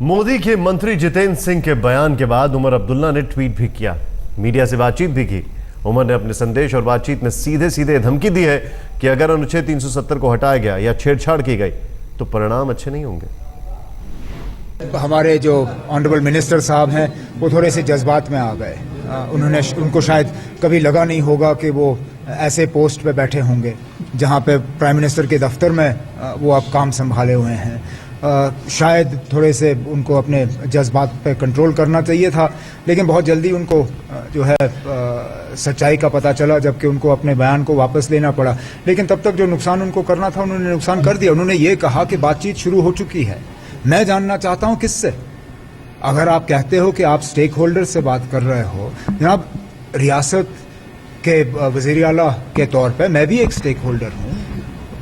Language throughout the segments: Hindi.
मोदी के मंत्री जितेंद्र सिंह के बयान के बाद उमर अब्दुल्ला ने ट्वीट भी किया, मीडिया से बातचीत भी की। उमर ने अपने संदेश और बातचीत में सीधे सीधे धमकी दी है कि अगर अनुच्छेद 370 को हटाया गया या छेड़छाड़ की गई तो परिणाम अच्छे नहीं होंगे। हमारे जो ऑनरेबल मिनिस्टर साहब हैं वो थोड़े से जज्बात में आ गए। उनको शायद कभी लगा नहीं होगा कि वो ऐसे पोस्ट पे बैठे होंगे जहां पे प्राइम मिनिस्टर के दफ्तर में वो अब काम संभाले हुए हैं। शायद थोड़े से उनको अपने जज्बात पे कंट्रोल करना चाहिए था, लेकिन बहुत जल्दी उनको जो है सच्चाई का पता चला, जबकि उनको अपने बयान को वापस लेना पड़ा। लेकिन तब तक जो नुकसान उनको करना था उन्होंने नुकसान कर दिया। उन्होंने ये कहा कि बातचीत शुरू हो चुकी है। मैं जानना चाहता हूं किससे। अगर आप कहते हो कि आप स्टेक होल्डर से बात कर रहे हो, जनाब रियासत के वज़ीर आला के तौर पे मैं भी एक स्टेक होल्डर हूँ,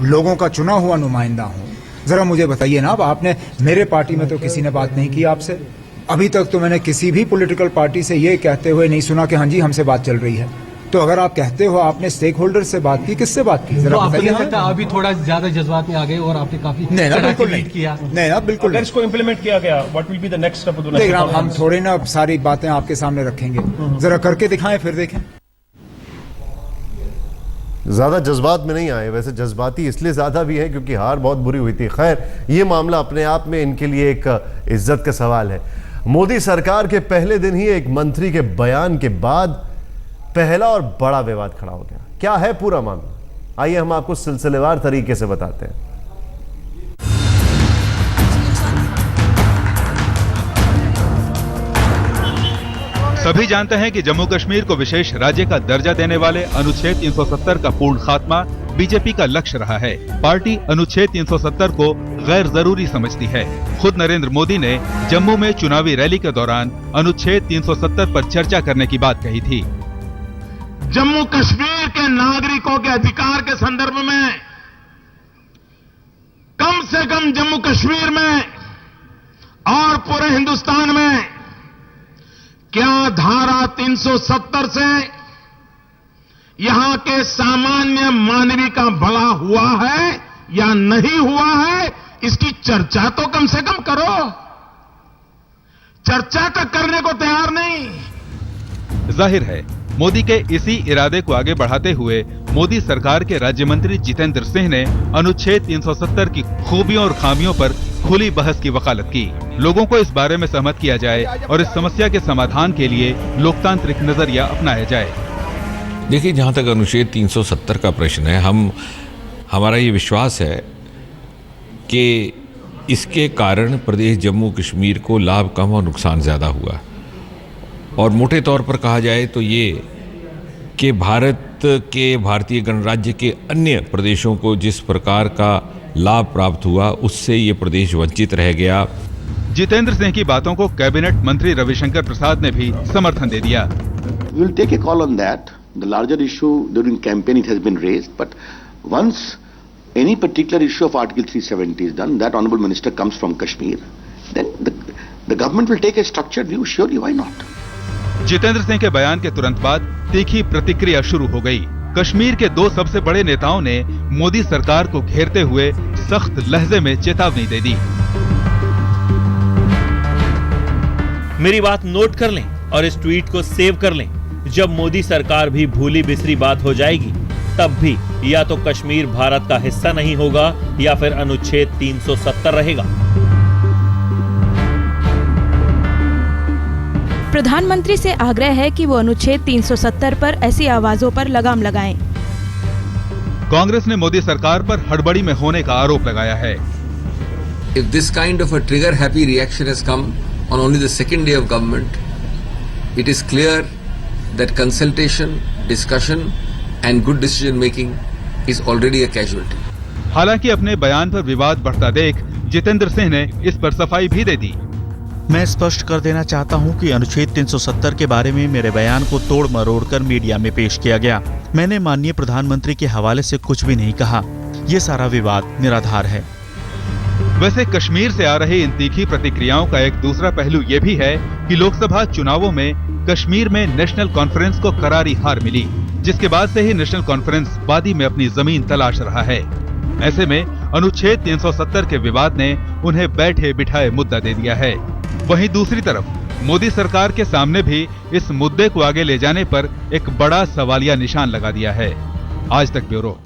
लोगों का चुना हुआ नुमाइंदा हूँ। जरा मुझे बताइए ना, अब आपने मेरे पार्टी में तो किसी ने बात नहीं की आपसे। अभी तक तो मैंने किसी भी पॉलिटिकल पार्टी से ये कहते हुए नहीं सुना कि हाँ जी हमसे बात चल रही है। तो अगर आप कहते हो आपने स्टेक होल्डर से बात की, किससे बात की जरा बताइए। अभी थोड़ा ज्यादा जज्बात में आ गए और आपने काफी नहीं ना, बिल्कुल नहीं किया। नहीं ना, बिल्कुल नहीं। इसको इंप्लीमेंट किया गया, what will be the next step? हम थोड़े ना सारी बातें आपके सामने रखेंगे, जरा करके दिखाएं फिर देखें। ज्यादा जज्बात में नहीं आए, वैसे जज्बाती इसलिए ज्यादा भी है क्योंकि हार बहुत बुरी हुई थी। खैर, ये मामला अपने आप में इनके लिए एक इज्जत का सवाल है। मोदी सरकार के पहले दिन ही एक मंत्री के बयान के बाद पहला और बड़ा विवाद खड़ा हो गया। क्या है पूरा मामला, आइए हम आपको सिलसिलेवार तरीके से बताते हैं। सभी जानते हैं कि जम्मू कश्मीर को विशेष राज्य का दर्जा देने वाले अनुच्छेद 370 का पूर्ण खात्मा बीजेपी का लक्ष्य रहा है। पार्टी अनुच्छेद 370 को गैर जरूरी समझती है। खुद नरेंद्र मोदी ने जम्मू में चुनावी रैली के दौरान अनुच्छेद 370 पर चर्चा करने की बात कही थी। जम्मू कश्मीर के नागरिकों के अधिकार के संदर्भ में कम से कम जम्मू कश्मीर में और पूरे हिंदुस्तान में क्या धारा 370 से यहां के सामान्य मानवी का भला हुआ है या नहीं हुआ है, इसकी चर्चा तो कम से कम करो। चर्चा तक करने को तैयार नहीं। जाहिर है मोदी के इसी इरादे को आगे बढ़ाते हुए मोदी सरकार के राज्य मंत्री जितेंद्र सिंह ने अनुच्छेद 370 की खूबियों और खामियों पर खुली बहस की वकालत की। लोगों को इस बारे में सहमत किया जाए और इस समस्या के समाधान के लिए लोकतांत्रिक नजरिया अपनाया जाए। देखिए, जहाँ तक अनुच्छेद 370 का प्रश्न है, हमारा ये विश्वास है कि इसके कारण प्रदेश जम्मू कश्मीर को लाभ कम और नुकसान ज़्यादा हुआ। और मोटे तौर पर कहा जाए तो ये कि भारतीय गणराज्य के अन्य प्रदेशों को जिस प्रकार का लाभ प्राप्त हुआ उससे ये प्रदेश वंचित रह गया। जितेंद्र सिंह की बातों को कैबिनेट मंत्री रविशंकर प्रसाद ने भी समर्थन दे दिया। We will take a call on that. The larger issue during campaign it has been raised, but once any particular issue of Article 370 is done, that honourable minister comes from Kashmir, then the government will take a structured view. Surely, why not? Jitendra Singh के बयान के तुरंत बाद तीखी प्रतिक्रिया शुरू हो गई। कश्मीर के दो सबसे बड़े नेताओं ने मोदी सरकार को घेरते हुए सख्त लहजे में चेतावनी दे दी। मेरी बात नोट कर लें और इस ट्वीट को सेव कर लें। जब मोदी सरकार भी भूली बिसरी बात हो जाएगी, तब भी या तो कश्मीर भारत का हिस्सा नहीं होगा या फिर अनुच्छेद 370 रहेगा। प्रधानमंत्री से आग्रह है कि वो अनुच्छेद 370 पर ऐसी आवाजों पर लगाम लगाएं। कांग्रेस ने मोदी सरकार पर हड़बड़ी में होने का आरोप लगाया है। If this kind of a trigger-happy reaction has come on only the second day of government, it is clear that consultation, discussion, and good decision-making is already a casualty. हालांकि अपने बयान पर विवाद बढ़ता देख जितेंद्र सिंह ने इस पर सफाई भी दे दी। मैं स्पष्ट कर देना चाहता हूं कि अनुच्छेद 370 के बारे में मेरे बयान को तोड़ मरोड़ कर मीडिया में पेश किया गया। मैंने माननीय प्रधानमंत्री के हवाले से कुछ भी नहीं कहा। ये सारा विवाद निराधार है। वैसे कश्मीर से आ रही इन तीखी प्रतिक्रियाओं का एक दूसरा पहलू ये भी है कि लोकसभा चुनावों में कश्मीर में नेशनल कॉन्फ्रेंस को करारी हार मिली, जिसके बाद से ही नेशनल कॉन्फ्रेंस वादी में अपनी जमीन तलाश रहा है। ऐसे में अनुच्छेद 370 के विवाद ने उन्हें बैठे बिठाए मुद्दा दे दिया है। वहीं दूसरी तरफ मोदी सरकार के सामने भी इस मुद्दे को आगे ले जाने पर एक बड़ा सवालिया निशान लगा दिया है। आज तक ब्यूरो।